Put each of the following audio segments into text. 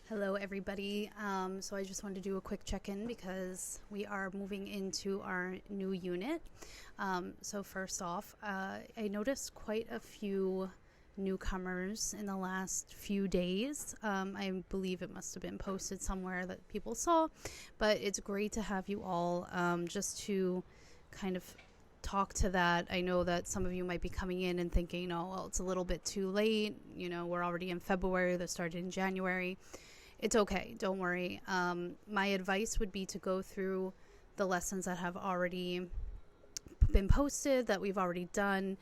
Hello, everybody. So I just wanted to do a quick check-in because we are moving into our new unit. So first off, I noticed quite a few newcomers in the last few days. I believe it must have been posted somewhere that people saw, but it's great to have you all just to kind of talk to that. I know that some of you might be coming in and thinking, oh, well, it's a little bit too late. You know, we're already in February, that started in January. It's okay. Don't worry. My advice would be to go through the lessons that have already been posted, that we've already done,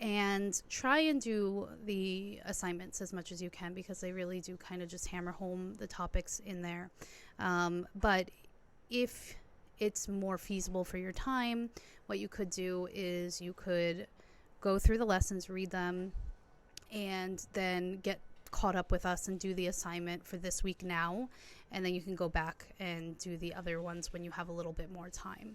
and try and do the assignments as much as you can, because they really do kind of just hammer home the topics in there. But if it's more feasible for your time, what you could do is you could go through the lessons, read them, and then get caught up with us and do the assignment for this week now, and then you can go back and do the other ones when you have a little bit more time.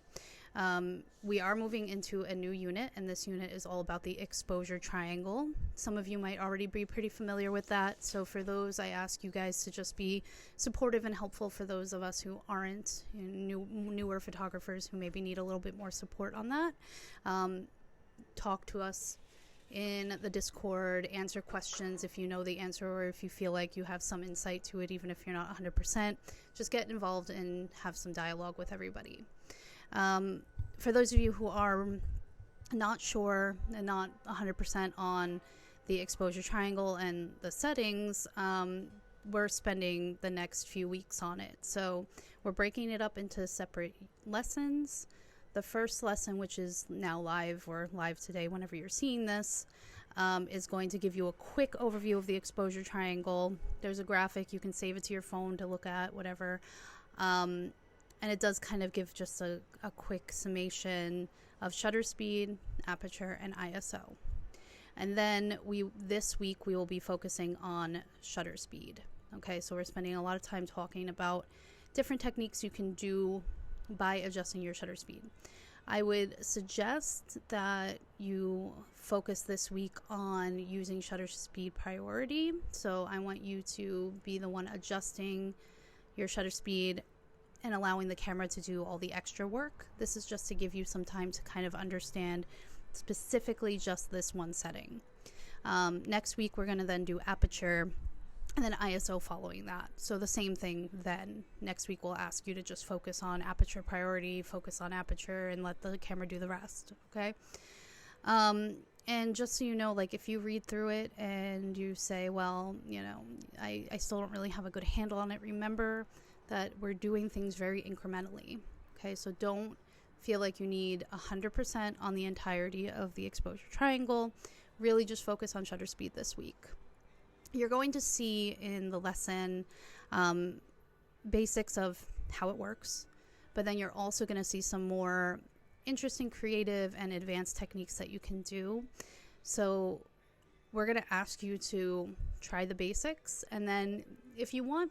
We are moving into a new unit, and this unit is all about the exposure triangle. Some of you might already be pretty familiar with that, so for those, I ask you guys to just be supportive and helpful for those of us who aren't, newer photographers who maybe need a little bit more support on that. Talk to us in the Discord, answer questions if you know the answer, or if you feel like you have some insight to it, even if you're not 100%. Just get involved and have some dialogue with everybody. For those of you who are not sure and not 100% on the exposure triangle and the settings, we're spending the next few weeks on it. So we're breaking it up into separate lessons. The first lesson, which is now live, or live today whenever you're seeing this, is going to give you a quick overview of the exposure triangle. There's a graphic. You can save it to your phone to look at, whatever. And it does kind of give just a quick summation of shutter speed, aperture, and ISO. And then this week we will be focusing on shutter speed. Okay, so we're spending a lot of time talking about different techniques you can do by adjusting your shutter speed. I would suggest that you focus this week on using shutter speed priority. So I want you to be the one adjusting your shutter speed and allowing the camera to do all the extra work. This is just to give you some time to kind of understand specifically just this one setting. Next week we're going to then do aperture, and then ISO following that. So the same thing then. Next week we'll ask you to just focus on aperture priority, focus on aperture, and let the camera do the rest, okay? And just so you know, like if you read through it and you say, well, I still don't really have a good handle on it, remember that we're doing things very incrementally, okay? So don't feel like you need 100% on the entirety of the exposure triangle. Really just focus on shutter speed this week. You're going to see in the lesson basics of how it works, but then you're also going to see some more interesting, creative, and advanced techniques that you can do. So we're going to ask you to try the basics, and then if you're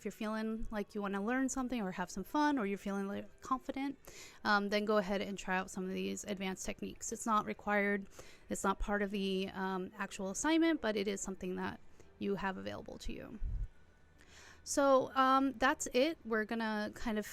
feeling like you want to learn something or have some fun, or you're feeling like confident, then go ahead and try out some of these advanced techniques. It's not required. It's not part of the actual assignment, but it is something that you have available to you. So that's it. We're going to kind of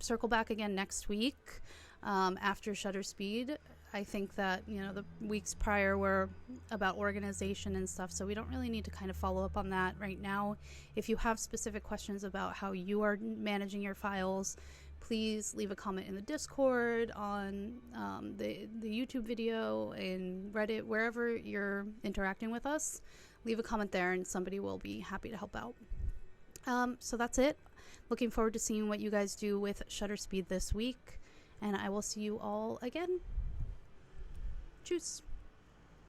circle back again next week after shutter speed. I think that, the weeks prior were about organization and stuff, so we don't really need to kind of follow up on that right now. If you have specific questions about how you are managing your files, please leave a comment in the Discord, on the YouTube video, in Reddit, wherever you're interacting with us. Leave a comment there and somebody will be happy to help out. So that's it. Looking forward to seeing what you guys do with shutter speed this week, and I will see you all again. Tschüss.